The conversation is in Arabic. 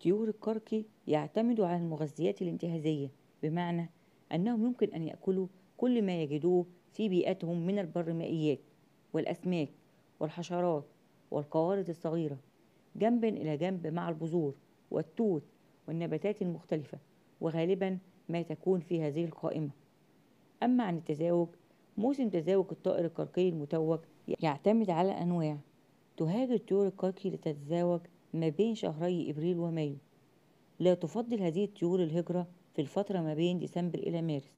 طيور الكركي يعتمدوا على المغذيات الانتهازية، بمعنى أنهم يمكن أن يأكلوا كل ما يجدوه في بيئتهم من البرمائيات والأسماك والحشرات والقوارض الصغيرة، جنبا إلى جنب مع البذور والتوت والنباتات المختلفة، وغالبا ما تكون في هذه القائمة. أما عن التزاوج، موسم تزاوج الطائر الكركي المتوج يعتمد على أنواع. تهاجر طيور الكركي لتتزاوج ما بين شهري إبريل ومايو. لا تفضل هذه الطيور الهجرة في الفترة ما بين ديسمبر إلى مارس.